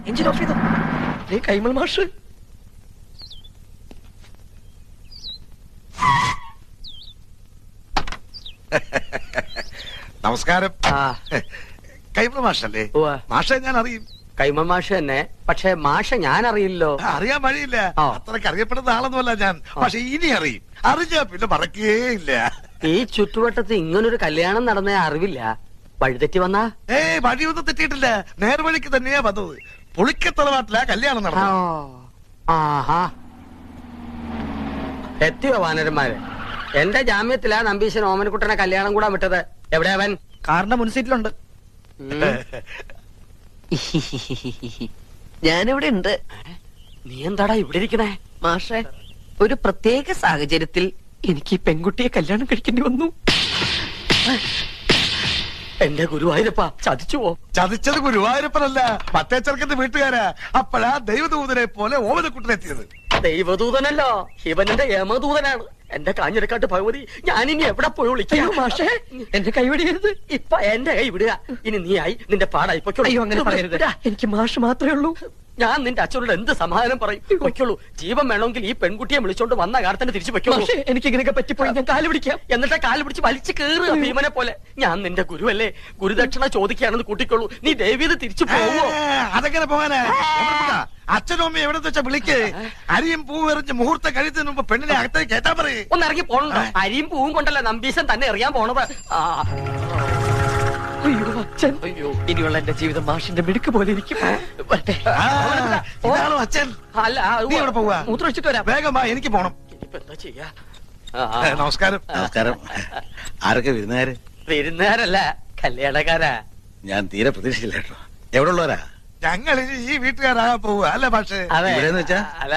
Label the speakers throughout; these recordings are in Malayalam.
Speaker 1: എഞ്ചിൻ ഓഫ് ചെയ്തോ. കൈമൾ മാഷ്
Speaker 2: നമസ്കാരം. കൈമൾ മാഷല്ലേ? മാഷെ ഞാൻ അറിയും.
Speaker 1: കൈമൾ മാഷ് തന്നെ, പക്ഷെ മാഷ ഞാൻ അറിയില്ലോ.
Speaker 2: അറിയാൻ വഴിയില്ല, അത്രക്ക് അറിയപ്പെടുന്ന ആളൊന്നുമല്ല ഞാൻ. പക്ഷെ ഇനി അറിയും. അറിഞ്ഞാ പിന്നെ മറക്കുകയില്ല.
Speaker 1: ഈ ചുറ്റുവട്ടത്ത് ഇങ്ങനൊരു കല്യാണം നടന്ന അറിവില്ല. വഴിതെറ്റി വന്നാ?
Speaker 2: വഴിയൊന്നും തെറ്റിയിട്ടില്ല, നേർവഴിക്ക് തന്നെയാ വന്നത്. പുളിക്കത്തറവാട്ടിലാ കല്യാണം നടന്നത്.
Speaker 1: ആഹാ, എത്തിയോ വാനരന്മാര്? എന്റെ ജാമ്യത്തിലാ നമ്പീശൻ ഓമനക്കുട്ടനെ കല്യാണം കൂടാൻ വിട്ടത്. എവിടെ അവൻ?
Speaker 3: കാറിന്റെ മുൻസീറ്റിലുണ്ട്.
Speaker 4: ഞാനിവിടെ ഉണ്ട്.
Speaker 1: നീ എന്താടാ ഇവിടെ ഇരിക്കണേ?
Speaker 4: മാഷെ, ഒരു പ്രത്യേക സാഹചര്യത്തിൽ
Speaker 1: എനിക്ക് ഈ പെൺകുട്ടിയെ കല്യാണം കഴിക്കേണ്ടി വന്നു. എന്റെ ഗുരുവായൂരപ്പ, ചതിച്ചുവോ?
Speaker 2: ചതിച്ചത് ഗുരുവായൂരപ്പനല്ല, മറ്റേ ചെറുക്കന്റെ വീട്ടുകാരാ. അപ്പോഴാ ദൈവദൂതനെ പോലെ ഓമനക്കുട്ടനെത്തിയത്.
Speaker 1: ദൈവദൂതനല്ലോ, ശിവനന്റെ യമദൂതനാണ്. എന്റെ കാഞ്ഞിരക്കാട്ട് ഭഗവതി, ഞാനിനി എവിടെ പോയി വിളിക്കാം? മാഷേ, എന്റെ കൈ വിടരുത്. ഇപ്പൊ എന്റെ കൈ വിടുക. ഇനി നീ ആയി, നിന്റെ പാടായി പൊയ്ക്കോളൂ.
Speaker 4: അയ്യോ, അങ്ങനെ പറയരുത്.
Speaker 1: എനിക്ക് മാഷ് മാത്രമേ ഉള്ളൂ. ഞാൻ നിന്റെ അച്ഛനോട് എന്ത് സമാധാനം പറയും? പൊയ്ക്കോളൂ. ജീവൻ വേണമെങ്കിൽ ഈ പെൺകുട്ടിയെ വിളിച്ചോണ്ട് വന്ന കാലത്തിന് തിരിച്ചു പൊയ്ക്കോളൂ. എനിക്ക് ഇങ്ങനെയൊക്കെ പറ്റിപ്പോയി ഞാൻ കാല് പിടിക്കാം. എന്നിട്ട് കാല് പിടിച്ച് വലിച്ചു കയറുക ഭീമനെ പോലെ. ഞാൻ നിന്റെ ഗുരുവല്ലേ, ഗുരുദക്ഷിണ ചോദിക്കുകയാണെന്ന് കൂട്ടിക്കോളൂ. നീ ദേവീത് തിരിച്ചു പോവോ?
Speaker 2: അതെങ്ങനെ പോകാനാ? അച്ഛനും അമ്മ എവിടെ വെച്ചാ വിളിക്ക്. അരിയും പൂവും എറിഞ്ഞ് മുഹൂർത്തം കഴിച്ചതിന് മുമ്പ് പെണ്ണിനെ അകത്തേക്ക് കേട്ടാ പറയേ.
Speaker 1: ഒന്ന് ഇറങ്ങി പോണോ? അരിയും പൂവും കൊണ്ടല്ല നമ്പീശൻ തന്നെ എറിയാൻ പോണത്.
Speaker 4: അയ്യോ അച്ഛൻ, അയ്യോ, ഇനിയുള്ള എന്റെ ജീവിതം മാഷിന്റെ മിടുക്ക് പോലെ ഇരിക്കും.
Speaker 2: ഇതാണോ അച്ഛൻ?
Speaker 1: അല്ല,
Speaker 2: നീ എവിടെ പോവാ?
Speaker 1: മൂത്രമൊഴിച്ചിട്ട് വരാം.
Speaker 2: വേഗം വാ, എനിക്ക് പോണം.
Speaker 1: ഇനിയിപ്പോ എന്താ ചെയ്യാ?
Speaker 2: നമസ്കാരം.
Speaker 5: നമസ്കാരം. ആരൊക്കെ വിരുന്നുകാര്?
Speaker 1: വിരുന്നുകാരല്ല, കല്യാണക്കാരാ.
Speaker 5: ഞാൻ തീരെ പ്രതീക്ഷിച്ചില്ല കേട്ടോ. എവിടെ ഉള്ളവരാ?
Speaker 2: ഞങ്ങൾ ഈ വീട്ടുകാരാകാൻ പോവുക അല്ല പക്ഷേ?
Speaker 5: ഇവിടെന്ന് വെച്ചാ?
Speaker 1: അല്ല,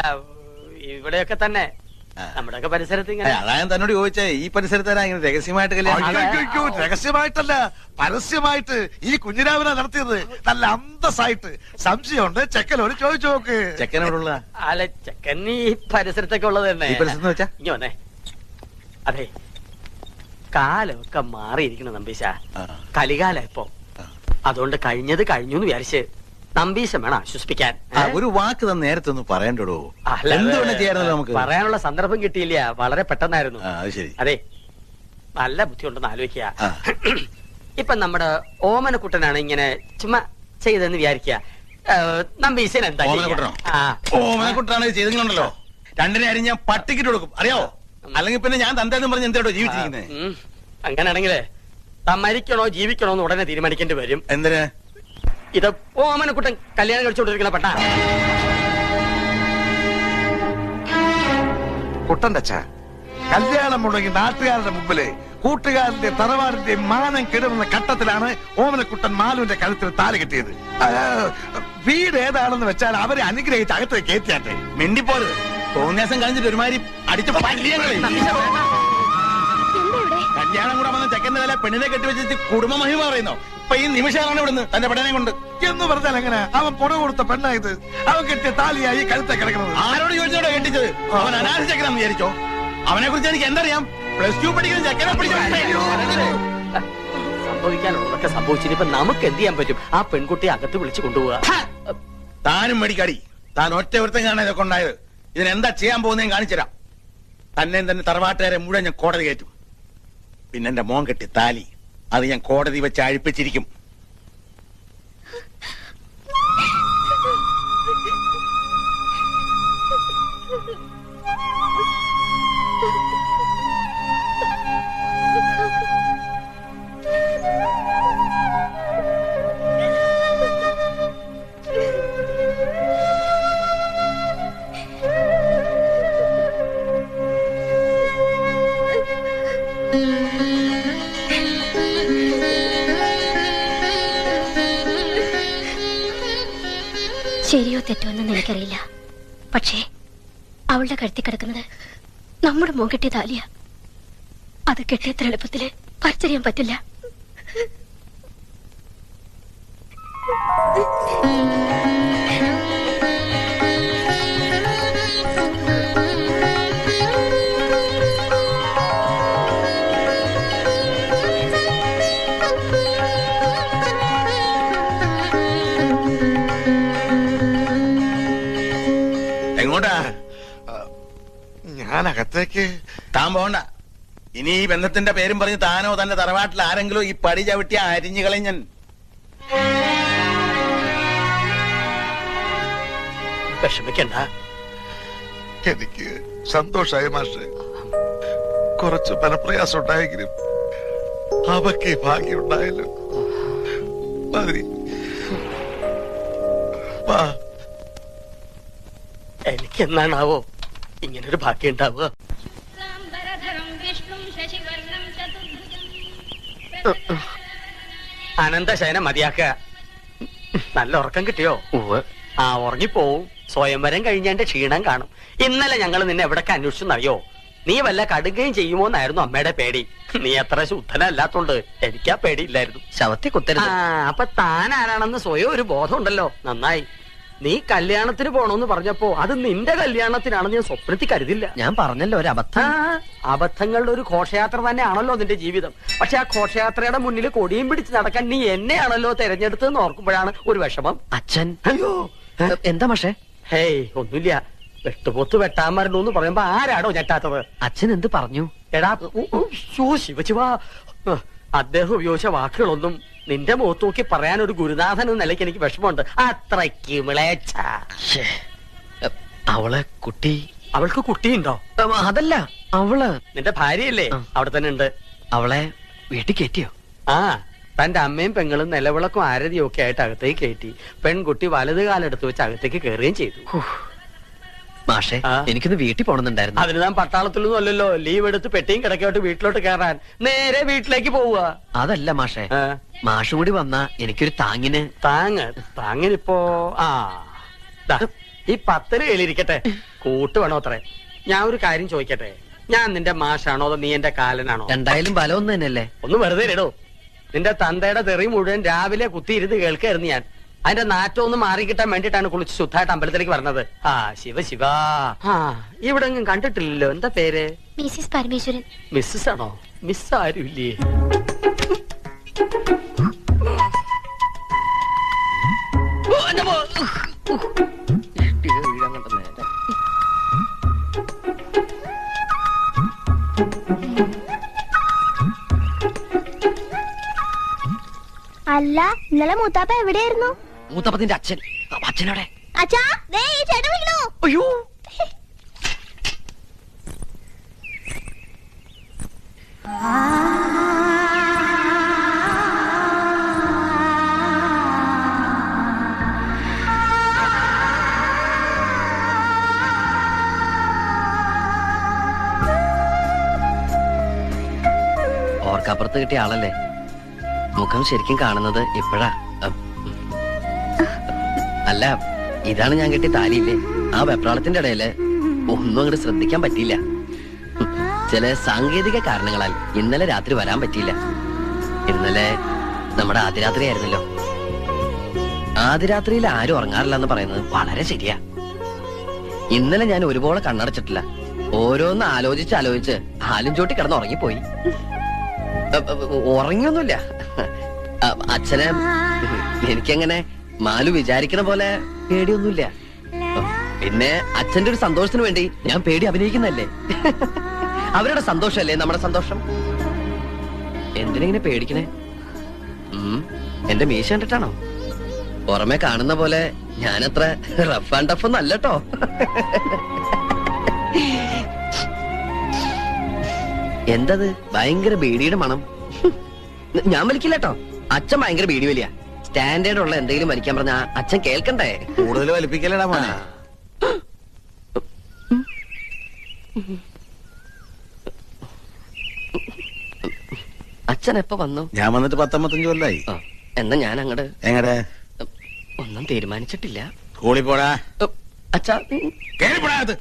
Speaker 1: ഇവിടെയൊക്കെ തന്നെ നമ്മുടെയൊക്കെ പരിസരത്ത് ഇങ്ങനെ.
Speaker 5: അതാ ഞാൻ തന്നോട് ചോദിച്ചേ, ഈ പരിസരത്താരാ ഇങ്ങനെ രഹസ്യമായിട്ട് കല്യാണം?
Speaker 2: രഹസ്യമായിട്ടല്ല, പരസ്യമായിട്ട് ഈ കുഞ്ഞിരാവിനെ നടത്തിയത്. നല്ല അന്തസ്സായിട്ട്. സംശയമുണ്ട്, ചെക്കനോട് ചോദിച്ചു നോക്ക്.
Speaker 5: ചെക്കനോടുള്ള?
Speaker 1: അല്ല, ചെക്കൻ ഈ പരിസരത്തൊക്കെ ഉള്ളത് തന്നെ.
Speaker 5: ഈ പരിസരത്ത് വെച്ചാ?
Speaker 1: ഇനി വന്നേ. അതെ, കാലമൊക്കെ മാറിയിരിക്കണം നമ്പീശ. കലികാല ഇപ്പൊ. അതുകൊണ്ട് കഴിഞ്ഞത് കഴിഞ്ഞു എന്ന് വിചാരിച്ച് നമ്പീശം വേണം ആശ്വസിപ്പിക്കാൻ.
Speaker 5: ഒരു വാക്ക് തന്നെ നേരത്തെ ഒന്ന് പറയണ്ടോ? എന്തുകൊണ്ട് ചെയ്യാറുണ്ടല്ലോ നമുക്ക്?
Speaker 1: പറയാനുള്ള സന്ദർഭം കിട്ടിയില്ല, വളരെ പെട്ടെന്നായിരുന്നു.
Speaker 5: ശരി.
Speaker 1: അതെ, നല്ല ബുദ്ധിയുണ്ടെന്ന് ആലോചിക്കുക. ഇപ്പൊ നമ്മുടെ ഓമനക്കുട്ടനാണ് ഇങ്ങനെ ചുമ്മാ ചെയ്തെന്ന് വിചാരിക്കുക. നമ്പീശൻ എന്താ?
Speaker 5: ഓമനക്കുട്ടനാണ് ചെയ്തെങ്കിലുണ്ടല്ലോ, രണ്ടിനെ അരി ഞാൻ പട്ടിക്കിട്ട് കൊടുക്കും, അറിയാവോ? അല്ലെങ്കിൽ പിന്നെ ഞാൻ തന്തേന്ന് പറഞ്ഞ് എന്തോ ജീവിച്ചിരിക്കുന്നത്.
Speaker 1: അങ്ങനെയാണെങ്കിലേ താൻ മരിക്കണോ ജീവിക്കണോ എന്ന് ഉടനെ തീരുമാനിക്കേണ്ടി വരും.
Speaker 5: എന്തിന്?
Speaker 1: ഇത് ഓമനക്കുട്ടൻ കല്യാണം കഴിച്ചുകൊണ്ടിരിക്കണ പെട്ട
Speaker 2: കുട്ടന്റെ അച്ഛ, കല്യാണം മുടങ്ങി നാട്ടുകാരുടെ മുമ്പില് കൂട്ടുകാരന്റെ തറവാടിന്റെ മാനം കിടന്ന ഘട്ടത്തിലാണ് ഓമനക്കുട്ടൻ മാലുവിന്റെ കഴുത്തിൽ താലി കെട്ടിയത്. വീട് ഏതാണെന്ന് വെച്ചാൽ അവരെ അനുഗ്രഹിച്ച് അകത്തേക്ക് കയറ്റിയാട്ടെ.
Speaker 5: മിണ്ടിപ്പോരുത്. തോന്നിയാസം കഴിഞ്ഞിട്ട് ഒരുമാതിരി അടിച്ച കല്യാണം കൂടെ വന്ന ചെക്കന്റെ തല പെണ്ണിനെ കെട്ടിവെച്ചിട്ട് കുടുംബ മഹിമ പറയുന്നോ? ഇപ്പൊ ഈ നിമിഷമാണ് ഇവിടുന്ന് തന്റെ പെടനെ കൊണ്ട്
Speaker 2: എന്ന് പറഞ്ഞാൽ എങ്ങനെ? അവൻ പുറ കൊടുത്ത പെണ്ണായത്. അവൻ കെട്ടിയ താലിയായി കഴുത്തെ കിടക്കുന്നത്.
Speaker 5: ആരോട് ചോദിച്ചോടോ കെട്ടിച്ചത്? അവൻ അനാഥ ചെക്കനാന്ന് വിചാരിച്ചോ? അവനെ കുറിച്ച് എനിക്ക് എന്തറിയാം? +2 പഠിക്കുന്ന ചെക്കനെ
Speaker 1: സംഭവിക്കാനുള്ളതൊക്കെ സംഭവിച്ചിട്ട് ഇപ്പൊ നമുക്ക് എന്ത് ചെയ്യാൻ പറ്റും? ആ പെൺകുട്ടിയെ അകത്ത് വിളിച്ചു കൊണ്ടുപോവുക.
Speaker 5: താനും മേടിക്കാടി. താൻ ഒറ്റ വൃത്തം കാണാൻ ഇതൊക്കെ ഉണ്ടായത്. ഇതിനെന്താ ചെയ്യാൻ പോകുന്നതെന്ന് കാണിച്ചുതരാം. തന്നെയും തന്നെ തറവാട്ടുകാരെ മുഴുവൻ ഞാൻ കോടതി കയറ്റും. പിന്നെ എന്റെ മോൻ കെട്ടി താലി അത് ഞാൻ കോടതി വെച്ച് അഴിപ്പിച്ചിരിക്കും.
Speaker 6: ശരിയോ തെറ്റോ എന്ന് എനിക്കറിയില്ല. പക്ഷേ അവളുടെ കഴുത്തി കിടക്കുന്നത് നമ്മുടെ മോൻ കെട്ടിയ താലിയ. അത് കെട്ടിയത്ര എളുപ്പത്തില് പറിച്ചറിയാൻ പറ്റില്ല.
Speaker 5: എങ്ങോട്ടാ?
Speaker 2: ഞാൻ അകത്തേക്ക്.
Speaker 5: താൻ പോണ്ട. ഇനി ഈ ബന്ധത്തിന്റെ പേരും പറഞ്ഞ് താനോ തന്റെ തറവാട്ടിൽ ആരെങ്കിലും ഈ പടി ചവിട്ടിയ അരിഞ്ഞു കളയും ഞാൻ.
Speaker 1: വിഷമിക്കണ്ട.
Speaker 2: എനിക്ക് സന്തോഷായി മാഷെ. കുറച്ച് മനപ്രയാസം ഉണ്ടായെങ്കിലും അവക്ക് ഭാഗ്യം ഉണ്ടായല്ലോ. മതി.
Speaker 1: എനിക്കെന്നാണാവോ ഇങ്ങനൊരു ഭാഗ്യം ഉണ്ടാവുക? അനന്തശയനം മതിയാക്കുക. നല്ല ഉറക്കം കിട്ടിയോ? ആ, ഉറങ്ങിപ്പോവും. സ്വയംവരം കഴിഞ്ഞതിന്റെ ക്ഷീണം കാണും. ഇന്നലെ ഞങ്ങൾ നിന്നെ എവിടൊക്കെ അന്വേഷിച്ചെന്നറിയോ? നീ വല്ല കടുകയും ചെയ്യുമോ എന്നായിരുന്നു അമ്മയുടെ പേടി. നീ അത്ര ശുദ്ധനല്ലാത്തോണ്ട് എനിക്കാ പേടിയില്ലായിരുന്നു.
Speaker 4: ശവത്തെ കുത്തരുത്.
Speaker 1: അപ്പൊ താൻ ആരാണെന്ന് സ്വയം ഒരു ബോധം ഉണ്ടല്ലോ. നന്നായി. നീ കല്യാണത്തിന് പോണോന്ന് പറഞ്ഞപ്പോ അത് നിന്റെ കല്യാണത്തിനാണെന്ന് ഞാൻ സ്വപ്നത്തിൽ കരുതില്ല.
Speaker 4: ഞാൻ പറഞ്ഞല്ലോ ഒരു അബദ്ധം.
Speaker 1: അബദ്ധങ്ങളുടെ ഒരു ഘോഷയാത്ര തന്നെയാണല്ലോ നിന്റെ ജീവിതം. പക്ഷെ ആ ഘോഷയാത്രയുടെ മുന്നിൽ കൊടിയും പിടിച്ച് നടക്കാൻ നീ എന്നെയാണല്ലോ തെരഞ്ഞെടുത്തതെന്ന് ഓർക്കുമ്പോഴാണ് ഒരു വിഷമം.
Speaker 4: അച്ഛൻ
Speaker 1: അയ്യോ,
Speaker 4: എന്താ പക്ഷേ?
Speaker 1: ഹേയ്, ഒന്നുമില്ല. വെട്ടുപോത്ത് വെട്ടാൻ മരണു എന്ന് പറയുമ്പോ ആരാടോ ഞെട്ടാത്തത്?
Speaker 4: അച്ഛൻ എന്ത് പറഞ്ഞു?
Speaker 1: എടാ, ശിവശിവാ, അദ്ദേഹം ഉപയോഗിച്ച വാക്കുകളൊന്നും നിന്റെ മുഖത്ത് നോക്കി പറയാൻ ഒരു ഗുരുനാഥൻ എന്ന നിലയ്ക്ക് എനിക്ക് വിഷമമുണ്ട്. അത്രയ്ക്ക് വിളേച്ച.
Speaker 4: അവളെ കുട്ടി.
Speaker 1: അവൾക്ക് കുട്ടിയുണ്ടോ?
Speaker 4: അതല്ല, അവള്
Speaker 1: നിന്റെ ഭാര്യയല്ലേ? അവിടെ തന്നെ ഉണ്ട്.
Speaker 4: അവളെ വീട്ടിൽ കയറ്റിയോ?
Speaker 1: ആ, തന്റെ അമ്മയും പെങ്ങളും നിലവിളക്കും ആരതിയും ഒക്കെ ആയിട്ട് അകത്തേക്ക് കയറ്റി. പെൺകുട്ടി വലത് കാലെടുത്ത് വെച്ച് അകത്തേക്ക് കയറുകയും ചെയ്തു.
Speaker 4: മാഷെ, എനിക്കൊന്ന് വീട്ടിൽ പോണെന്നുണ്ടായിരുന്നു.
Speaker 1: അതിന് താൻ പട്ടാളത്തിലൊന്നും അല്ലല്ലോ. ലീവ് എടുത്ത് പെട്ടിയും കിടക്കോട്ട് വീട്ടിലോട്ട് കയറാൻ നേരെ വീട്ടിലേക്ക് പോവുക.
Speaker 4: അതല്ല മാഷെ, മാഷും കൂടി വന്നാ എനിക്കൊരു താങ്ങിന്.
Speaker 1: താങ്ങിനിപ്പോ ഈ 10 കയ്യിലിരിക്കട്ടെ. കൂട്ട് വേണോ അത്രേ? ഞാൻ ഒരു കാര്യം ചോദിക്കട്ടെ. ഞാൻ നിന്റെ മാഷാണോ അതോ നീ എന്റെ കാലനാണോ?
Speaker 4: രണ്ടായാലും ബലം ഒന്ന് തന്നെയല്ലേ.
Speaker 1: ഒന്ന് വെറുതെ ഇടോ. നിന്റെ തന്തയുടെ തെറി മുഴുവൻ രാവിലെ കുത്തിയിരുന്ന് കേൾക്കായിരുന്നു ഞാൻ. അതിന്റെ നാറ്റം ഒന്ന് മാറിക്കിട്ടാൻ വേണ്ടിട്ടാണ് കുളിച്ച് ശുദ്ധമായിട്ട് അമ്പലത്തിലേക്ക് പറഞ്ഞത്. ശിവ ഇവിടെ എങ്ങും കണ്ടിട്ടില്ലല്ലോ. എന്താ പേര്?
Speaker 6: മിസ്സിസ് പരമേശ്വരൻ.
Speaker 1: മിസ്സസ് ആണോ? മിസ് ആരുമില്ലേ?
Speaker 3: അല്ല, ഇന്നലെ മൂത്താപ്പ എവിടെയായിരുന്നു?
Speaker 4: മൂത്തപ്പത്തിന്റെ അച്ഛൻ. അച്ഛനോടെ.
Speaker 3: അച്ഛാ, ദേ ഈ ചേട്ടൻ വിളിക്കണു.
Speaker 4: അയ്യോ, ഓർക്കപ്പുറത്ത് കിട്ടിയ ആളല്ലേ. മുഖം ശരിക്കും കാണുന്നത് ഇപ്പോഴാ. അല്ല, ഇതാണ് ഞാൻ കെട്ടിയ താലിയില്ലേ? ആ വെപ്രാളത്തിന്റെ ഇടയില് ഒന്നും അങ്ങോട്ട് ശ്രദ്ധിക്കാൻ പറ്റിയില്ല. ചില സാങ്കേതിക കാരണങ്ങളാൽ ഇന്നലെ രാത്രി വരാൻ പറ്റിയില്ല. ഇന്നലെ നമ്മുടെ ആദ്യരാത്രി ആയിരുന്നല്ലോ. ആദ്യരാത്രിയിൽ ആരും ഉറങ്ങാറില്ല എന്ന് പറയുന്നത് വളരെ ശരിയാ. ഇന്നലെ ഞാൻ ഒരുപോലെ കണ്ണടച്ചിട്ടില്ല. ഓരോന്ന് ആലോചിച്ച് ഹാലും ചോട്ടി കിടന്ന് ഉറങ്ങിപ്പോയി. ഉറങ്ങിയൊന്നുമില്ല. അച്ഛനെ എനിക്കങ്ങനെ മാലു വിചാരിക്കണ പോലെ പേടിയൊന്നുമില്ല. പിന്നെ അച്ഛന്റെ ഒരു സന്തോഷത്തിന് വേണ്ടി ഞാൻ പേടി അഭിനയിക്കുന്നല്ലേ. അവരുടെ സന്തോഷല്ലേ നമ്മുടെ സന്തോഷം. എന്തിനെങ്ങനെ പേടിക്കണേ? എന്റെ മീശ കണ്ടിട്ടാണോ? പുറമെ കാണുന്ന പോലെ ഞാനത്ര റഫ് ആൻഡ് ടഫ് ഒന്നും അല്ലട്ടോ. എന്തത് ഭയങ്കര ബീഡിയുടെ മണം? ഞാൻ വലിക്കില്ലട്ടോ. അച്ഛൻ ഭയങ്കര ബീഡി വലിയ. സ്റ്റാൻഡേർഡ് ഉള്ള എന്തെങ്കിലും വലിക്കാൻ പറഞ്ഞ അച്ഛൻ കേൾക്കണ്ടേ?
Speaker 5: കൂടുതൽ വലിപ്പിക്കലടാ മോനെ.
Speaker 4: അച്ഛൻ എപ്പോ വന്നു?
Speaker 5: ഞാൻ വന്നിട്ട് 19 കൊല്ലായി.
Speaker 4: എന്നാ ഞാൻ അങ്ങട്.
Speaker 5: എങ്ങടെ?
Speaker 4: ഒന്നും തീരുമാനിച്ചിട്ടില്ല.
Speaker 5: സ്കൂളിൽ പോടാ.
Speaker 4: അച്ഛാ
Speaker 5: കേറിപ്പോടാ. അത്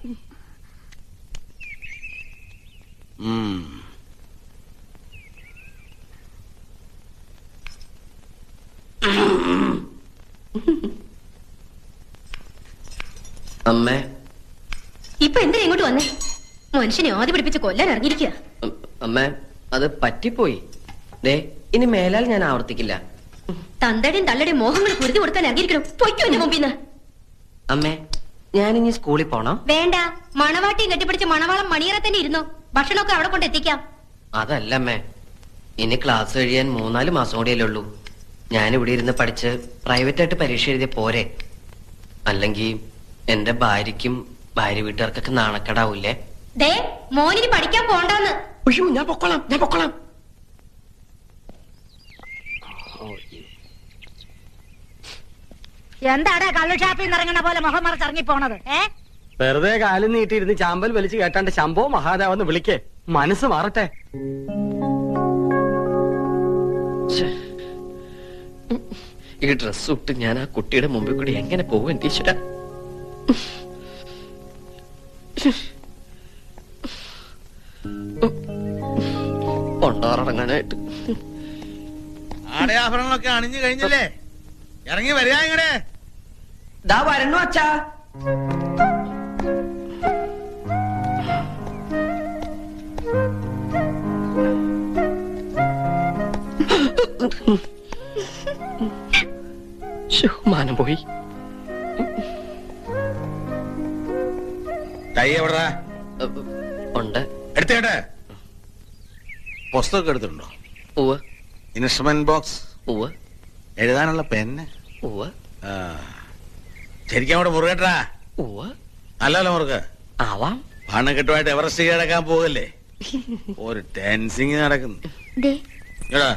Speaker 4: അമ്മേ,
Speaker 6: ഇപ്പൊ എന്തിനാ ഇങ്ങോട്ട് വന്നേ? മനുഷ്യനെ ആദ്യം പിടിപ്പിച്ച് കൊല്ലാൻ ഇറങ്ങിയിരിക്കുക.
Speaker 4: അമ്മേ, അത് പറ്റിപ്പോയി. ദേ, ഇനി മേലാൽ ഞാൻ ആവർത്തിക്കില്ല.
Speaker 6: തന്തയുടെയും തള്ളയുടെയും മോഹങ്ങൾ കുരുതി കൊടുക്കാൻ ഇറങ്ങിയിരിക്കണം. പൊയ്ക്കോ എന്റെ മുമ്പിന്ന്.
Speaker 4: അമ്മേ, ഞാനിനി സ്കൂളിൽ പോണം.
Speaker 6: വേണ്ട, മണവാട്ടിയും കെട്ടിപ്പിടിച്ച് മണവാളം മണിയറ തന്നെ ഇരുന്നു. ഭക്ഷണമൊക്കെ അവിടെ കൊണ്ട് എത്തിക്കാം.
Speaker 4: അതല്ലമ്മേ, ഇനി ക്ലാസ് കഴിയാൻ 3-4 മാസം കൂടിയല്ലേ ഉള്ളൂ. ഞാനിവിടെ ഇരുന്ന് പഠിച്ച് പ്രൈവറ്റായിട്ട് പരീക്ഷ എഴുതിയ പോരെ? അല്ലെങ്കിൽ എന്റെ ഭാര്യയ്ക്കും ഭാര്യ വീട്ടുകാർക്കൊക്കെ നാണക്കേടാവൂലേ?
Speaker 6: ദേ, മോനിന് പഠിക്കാൻ പോണ്ടെന്ന്.
Speaker 4: അയ്യോ, ഞാൻ പൊക്കോളാം.
Speaker 7: എന്താടാ കള്ളു ഷാപ്പിൽ നിന്ന് ഇറങ്ങണ പോലെ മുഖം മറച്ച് ഇറങ്ങി പോണത്?
Speaker 1: വെറുതെ കാലും നീട്ടിയിരുന്ന് ചാമ്പൽ വലിച്ചു കേട്ടാണ്ട് ശംഭോ മഹാദേവെന്ന് വിളിക്കേ. മനസ്സ് മാറട്ടെ.
Speaker 4: ഈ ഡ്രസ് ഇട്ട് ഞാൻ ആ കുട്ടിയുടെ മുമ്പിൽ കൂടി എങ്ങനെ പോകും എന്റെ ഈശ്വര? കൊണ്ടാറടങ്ങാനായിട്ട്
Speaker 5: ആടയാഭരണങ്ങളൊക്കെ അണിഞ്ഞു കഴിഞ്ഞില്ലേ? ഇറങ്ങി വരിക ഇങ്ങടെ.
Speaker 4: ദാ വരണു അച്ഛാ. മാനം പോയി.
Speaker 5: കൈ എവിടാ?
Speaker 4: ഉണ്ട്.
Speaker 5: എടുത്തേട്ടെ. പുസ്തകം എടുത്തിട്ടുണ്ടോ?
Speaker 4: ഉവ്വ്.
Speaker 5: Instrument box?
Speaker 4: ഉവ്വ്.
Speaker 5: എഴുതാനുള്ള പെന്ന്?
Speaker 4: ഉവ്വ്.
Speaker 5: ശരിക്കും അവിടെ മുറുകട്ടാ?
Speaker 4: ഉവ്വ്.
Speaker 5: അല്ലല്ലോ മുറുക.
Speaker 4: ആവാം.
Speaker 5: പണക്കെട്ടുമായിട്ട് എവറസ്റ്റ് കിടക്കാൻ പോകല്ലേ? ഒരു ടെൻസിങ് നടക്കുന്നു. എടാ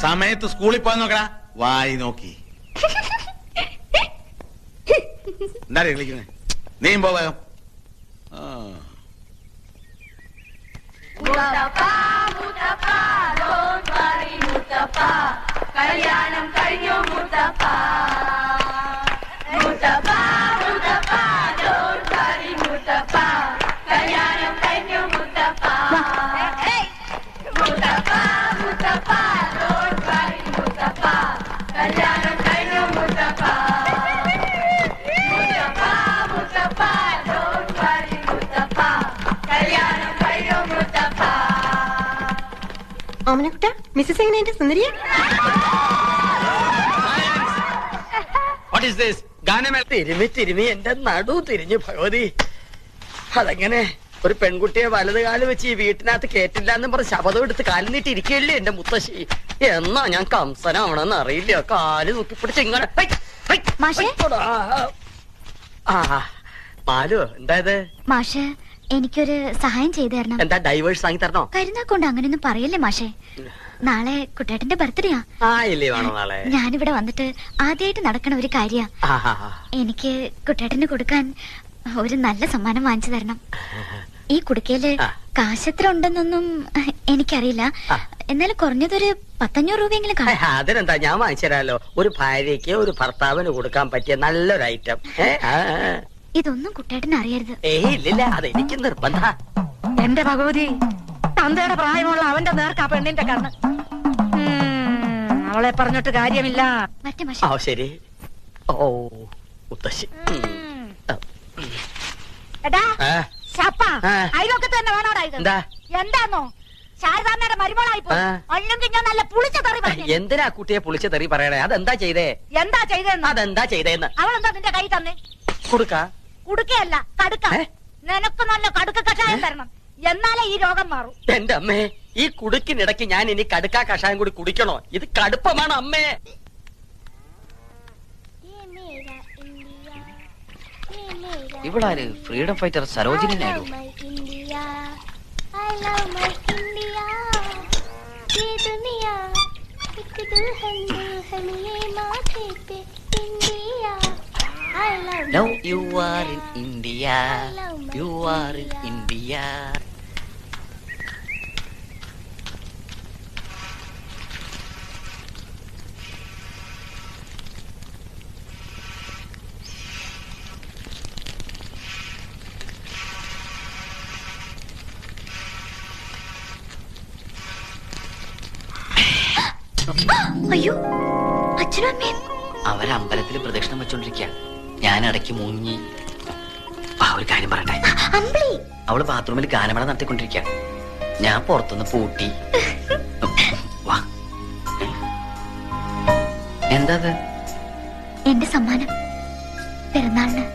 Speaker 5: സമയത്ത് സ്കൂളിൽ പോകാൻ നോക്കടാ. വായി നോക്കി എന്താ കളിക്കുന്നേ? നീയും പോകാം.
Speaker 3: കല്യാണം കഴിഞ്ഞു മുത്തപ്പ. കല്യാണം കഴിഞ്ഞു മുത്തപ്പ. കല്യാണം കഴിഞ്ഞു മുത്തപ്പ. കല്യാണം കഴിഞ്ഞു മുത്തപ്പ.
Speaker 6: ഓമനക്കുട്ട, മിസ്സസ് എങ്ങനെയുണ്ട്? സുന്ദരിയ?
Speaker 1: തിരുമി എന്റെ നടു തിരിഞ്ഞു ഭഗവതി. അതെങ്ങനെ ഒരു പെൺകുട്ടിയെ വലത് കാല് വെച്ച് ഈ വീട്ടിനകത്ത് കേട്ടില്ല എന്ന് പറഞ്ഞ് ശപഥം എടുത്ത് കാലിൽ നീട്ടി ഇരിക്കുകയല്ലേ എന്റെ മുത്തശ്ശി. എന്നാ ഞാൻ കംസനാവണമെന്ന് അറിയില്ല. കാല് നോക്കിപ്പിടിച്ച് ഇങ്ങനെ മാലു. എന്തായത്?
Speaker 3: മാഷ്, എനിക്കൊരു സഹായം ചെയ്തു തരണം.
Speaker 1: എന്താ, ഡൈവേഴ്സ് വാങ്ങി തരണോ?
Speaker 3: കരുനാക്കൊണ്ട് അങ്ങനെയൊന്നും പറയല്ലേ മാഷേ. നാളെ കുട്ടേട്ടന്റെ ബർത്ത്ഡേയാ.
Speaker 1: ഇല്ലേ വേണോ നാളെ?
Speaker 3: ഞാനിവിടെ വന്നിട്ട് ആദ്യമായിട്ട് നടക്കണ ഒരു കാര്യ. എനിക്ക് കുട്ടേട്ടന് കൊടുക്കാൻ ഒരു നല്ല സമ്മാനം വാങ്ങിച്ചു തരണം. ഈ കുടുക്കയില് കാശെത്ര ഉണ്ടെന്നൊന്നും എനിക്കറിയില്ല. എന്നാലും കുറഞ്ഞതൊരു 500 രൂപയെങ്കിലും കാണും.
Speaker 1: അതിനെന്താ, ഞാൻ വാങ്ങിച്ചു തരാലോ. ഒരു ഭാര്യയ്ക്ക് ഒരു ഭർത്താവിന് കൊടുക്കാൻ പറ്റിയ നല്ലൊരു ഐറ്റം.
Speaker 3: ഇതൊന്നും കുട്ടേട്ടന് അറിയരുത്.
Speaker 1: ഇല്ലില്ല, അതെനിക്ക് നിർബന്ധ.
Speaker 7: എന്റെ ഭഗവതി, തന്തയുടെ പ്രായമുള്ള അവന്റെ നേർക്കാ പെണ്ണിന്റെ കണ്ണ്. അവളെ പറഞ്ഞിട്ട് കാര്യമില്ല.
Speaker 3: മറ്റേ മാഷേ.
Speaker 1: ശരി. ഓ മുത്തശ്ശി.
Speaker 7: അയലൊക്കെ തന്നെ വേണോടാ ഇത്? എന്താന്നോ ശാരദാമ്മയുടെ മരുമോളായി പോയി. അല്ലെങ്കിൽ ഞാൻ നല്ല പുളിച്ച തെറി പറഞ്ഞു.
Speaker 1: എന്തിനാ കുട്ടിയെ പുളിച്ച തെറി പറയണേ? അതെന്താ ചെയ്തേ?
Speaker 7: എന്താ ചെയ്തേന്ന്?
Speaker 1: അതെന്താ ചെയ്തേന്ന്?
Speaker 7: അവളെന്താ നിന്റെ കൈ തന്നെ? കുടുക്കയല്ല, കടുക്ക. നിനക്ക് നല്ല കടുക്ക കഷായം തരണം, എന്നാലേ ഈ രോഗം മാറും.
Speaker 1: എന്റെ അമ്മേ, ഈ കുടുക്കിനിടയ്ക്ക് ഞാൻ ഇനി കടുക്ക കഷായം കൂടി കുടിക്കണോ? ഇത് കടുപ്പമാണ് അമ്മേ.
Speaker 4: ഇവളാര്? Freedom fighter Sarojini Naidu. Now you are in India. You are in India.
Speaker 3: അയ്യോ, അച്ഛനും അമ്മയും
Speaker 4: അവരമ്പലത്തിൽ പ്രദക്ഷിണം വെച്ചോണ്ടിരിക്കുക. ഞാൻ ഇടയ്ക്ക് മുങ്ങി. ഒരു കാര്യം പറയട്ടെ. അവള് ബാത്റൂമിൽ ഗാനമേള നടത്തിക്കൊണ്ടിരിക്കുക. ഞാൻ പുറത്തുനിന്ന് പൂട്ടി. വാ. എന്താ
Speaker 3: എന്റെ സമ്മാനം പിറന്നാളിന്.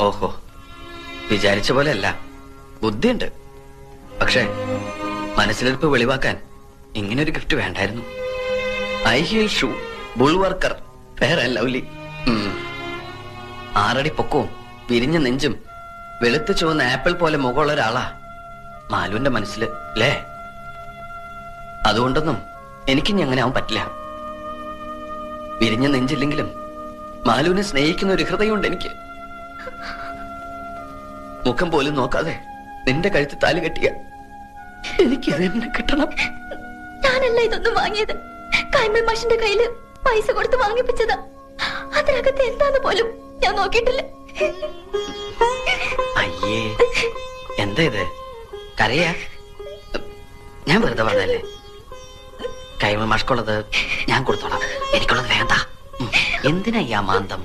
Speaker 4: ഓഹോ, വിചാരിച്ച പോലെയല്ല, ബുദ്ധിയുണ്ട്. പക്ഷേ മനസ്സിലിരിപ്പ് വെളിവാക്കാൻ ഇങ്ങനൊരു ഗിഫ്റ്റ് വേണ്ടായിരുന്നു. High heel shoe, Bullworker, Fair and Lovely. 6 അടി പൊക്കവും വിരിഞ്ഞ നെഞ്ചും വെളുത്ത് ചുവന്ന ആപ്പിൾ പോലെ മുഖമുള്ള ഒരാളാ മാലുവിന്റെ മനസ്സില്, അല്ലേ? അതുകൊണ്ടൊന്നും എനിക്കിനി അങ്ങനെ ആവാൻ പറ്റില്ല. വിരിഞ്ഞ നെഞ്ചില്ലെങ്കിലും മാലുവിനെ സ്നേഹിക്കുന്ന ഒരു ഹൃദയമുണ്ട് എനിക്ക്. മുഖം പോലും നോക്കാതെ നിന്റെ കഴുത്ത് താലി കെട്ടിയ എനിക്ക് തന്നെ കിട്ടണം.
Speaker 6: ഞാനല്ല ഇതൊന്നും വാങ്ങിയത്. കൈമൾ മാഷിന്റെ കയ്യില് പൈസ കൊടുത്ത് വാങ്ങിപ്പിച്ചതാ. അതിനകത്ത് എന്താന്ന് പോലും ഞാൻ നോക്കിയിട്ടില്ല.
Speaker 4: അയ്യേ, എന്താ ഇത്? കരയാ? ഞാൻ വെറുതെ പറഞ്ഞല്ലേ. കൈമൾ മാഷ്കുള്ളത് ഞാൻ കൊടുത്തോളാം, എനിക്കുള്ളത് വേണ്ട. എന്തിനാ ഈ മാന്തം?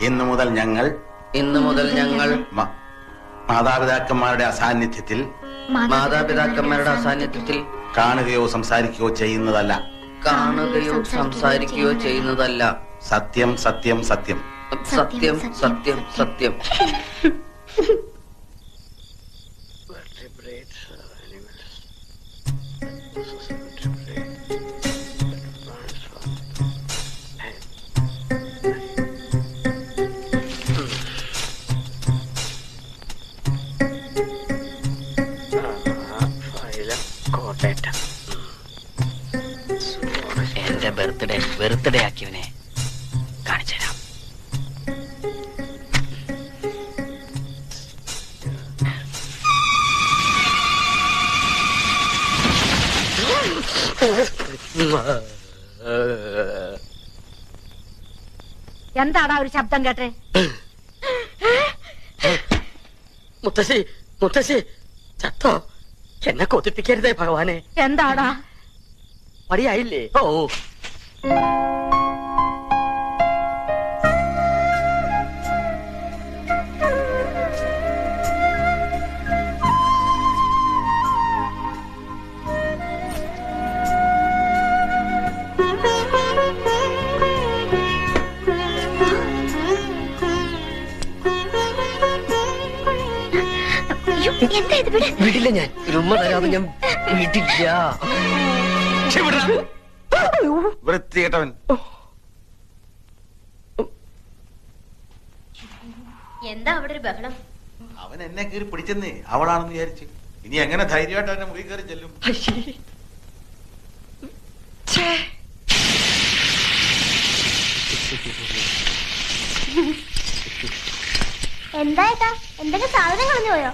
Speaker 5: ഇന്നു മുതൽ ഞങ്ങൾ മാതാപിതാക്കന്മാരുടെ അസാന്നിധ്യത്തിൽ കാണുകയോ സംസാരിക്കുകയോ ചെയ്യുന്നതല്ല. സത്യം സത്യം സത്യം
Speaker 4: സത്യം സത്യം സത്യം. എന്റെ ബർത്ത്ഡേ ആക്കിയവനെ കാണിച്ചുതരാം.
Speaker 7: എന്താടാ ഒരു ശബ്ദം കേട്ടെ?
Speaker 1: മുത്തശ്ശി, മുത്തശ്ശി ചത്തോ? എന്നെ കൊതിപ്പിക്കരുതേ ഭഗവാനെ.
Speaker 7: എന്താടാ?
Speaker 1: മടിയായില്ലേ? ഓ,
Speaker 3: എന്താ ഇത്?
Speaker 4: വിടില്ല, ഞാൻ ഉമ്മ തരാതെ ഞാൻ വിടില്ല.
Speaker 5: വൃത്തികെട്ടവൻ.
Speaker 6: എന്താ അവിടെ ഒരു ബഹളം?
Speaker 5: അവൻ എന്നെ കയറി പിടിച്ചെന്നേ, അവളാണെന്ന് വിചാരിച്ച്. ഇനി എങ്ങനെ ധൈര്യമായിട്ട് അവന്റെ മുറി കയറി ചെല്ലും?
Speaker 3: എന്താ എന്തൊക്കെ സാധനം കളഞ്ഞു പോയോ?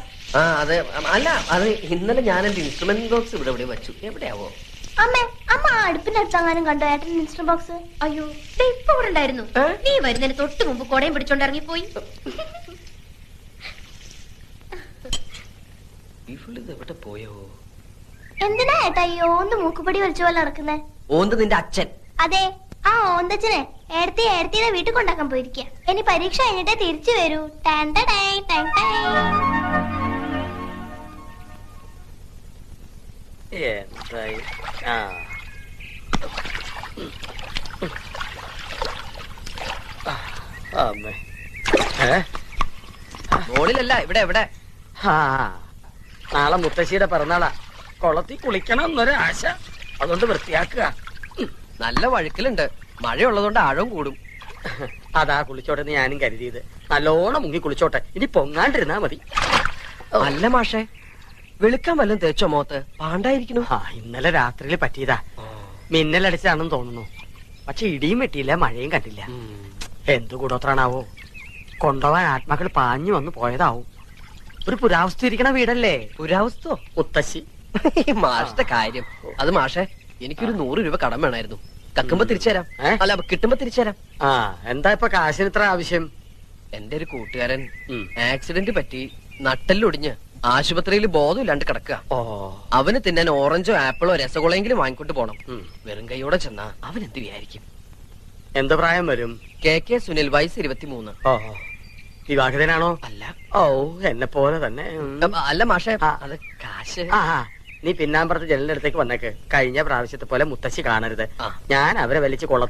Speaker 4: അതെ, അല്ല, അത് ഇന്നലെ ഞാൻ എന്റെ ഇൻസ്ട്രുമെന്റ് ബോക്സ് ഇവിടെ വെച്ചു. എവിടെയാവോ?
Speaker 3: അമ്മ അടുപ്പിന്റെ അടുത്തെങ്ങാനും കണ്ടോ ഏട്ടൻ ഇൻസ്ട്രുമെന്റ് ബോക്സ്?
Speaker 6: അയ്യോ, ഇപ്പൊ ഇവിടെ ഉണ്ടായിരുന്നു. നീ വരുന്നതിന് തൊട്ട് മുമ്പ് കൊടയും പിടിച്ചോണ്ട് ഇറങ്ങിപ്പോയി.
Speaker 4: എവിടെ പോയോ?
Speaker 3: എന്തിനാ ഏട്ടാ ഈ ഓന്ത് മൂക്കുപടി വലിച്ച പോലെ നടക്കുന്നേ?
Speaker 4: ഓന്ത് നിന്റെ അച്ഛൻ.
Speaker 3: അതെ, ആ ഓന്തച്ഛനെ ഏടത്തിയെ വീട്ടിൽ കൊണ്ടാക്കാൻ പോയിരിക്കുക. ഇനി പരീക്ഷ കഴിഞ്ഞിട്ടേ തിരിച്ചു വരൂ.
Speaker 1: എന്തായി? അമ്മേ,
Speaker 4: മോളിലല്ല, ഇവിടെ എവിടെ?
Speaker 1: നാളെ മുത്തശ്ശിയുടെ പിറന്നാളാ. കുളത്തിൽ കുളിക്കണം എന്നൊരു ആശ, അതുകൊണ്ട് വൃത്തിയാക്കുക.
Speaker 4: നല്ല വഴുക്കലുണ്ട്, മഴയുള്ളതുകൊണ്ട് ആഴവും കൂടും.
Speaker 1: അതാ കുളിച്ചോട്ടെ ഞാനും കരുതിയത്. നല്ലോണം മുങ്ങി കുളിച്ചോട്ടെ, ഇനി പൊങ്ങാണ്ടിരുന്നാ മതി.
Speaker 4: അല്ല മാഷേ, വെളുക്കാൻ വല്ലതും തേച്ചോ മോത്ത്? പാണ്ടായിരിക്കണു.
Speaker 1: ഇന്നലെ രാത്രിയിൽ പറ്റിയതാ. മിന്നലടിച്ചാണെന്ന് തോന്നുന്നു. പക്ഷെ ഇടിയും വെട്ടിയില്ല, മഴയും കണ്ടില്ല. എന്തു കൂടോത്രാണാവോ? കൊണ്ടുപോവാൻ ആത്മാക്കൾ പാഞ്ഞു വന്ന് പോയതാവും. ഒരു പുരാവസ്തു ഇരിക്കണ വീടല്ലേ?
Speaker 4: പുരാവസ്തോ?
Speaker 1: മുത്തശ്ശി.
Speaker 4: മാഷിന്റെ കാര്യം അത്. മാഷെ, എനിക്കൊരു 100 രൂപ കടം വേണമായിരുന്നു. കക്കുമ്പോ തിരിച്ചുതരാം. അല്ല, കിട്ടുമ്പോ തിരിച്ചുതരാം.
Speaker 1: ആ, എന്താ ഇപ്പൊ കാശിന് ഇത്ര ആവശ്യം?
Speaker 4: എന്റെ ഒരു കൂട്ടുകാരൻ ആക്സിഡന്റ് പറ്റി നട്ടെല്ലൊടിഞ്ഞ് ആശുപത്രിയിൽ ബോധമില്ലാണ്ട് കിടക്കുക. അവന് തിന്നാൻ ഓറഞ്ചോ ആപ്പിളോ രസഗുളയെങ്കിലും വാങ്ങിക്കൊണ്ട് പോണം. വെറും കൈയോടെ ചെന്നാ അവൻ എന്ത് വിചാരിക്കും?
Speaker 1: എന്ത് പ്രായം വരും?
Speaker 4: കെ സുനിൽ, വയസ്സ് 23.
Speaker 1: ഓഹോ, വിവാഹിതനാണോ?
Speaker 4: അല്ല.
Speaker 1: ഓ, എന്നെ പോലെ തന്നെ.
Speaker 4: അല്ല മാഷെ, അത് കാശ്.
Speaker 1: നീ പിന്നാമ്പറത്ത് ജനലിന്റെ അടുത്തേക്ക് വന്നേക്ക്. കഴിഞ്ഞ പ്രാവശ്യത്തെ പോലെ മുത്തശ്ശി കാണരുത്. ഞാൻ അവരെ വലിച്ച് കൊള്ള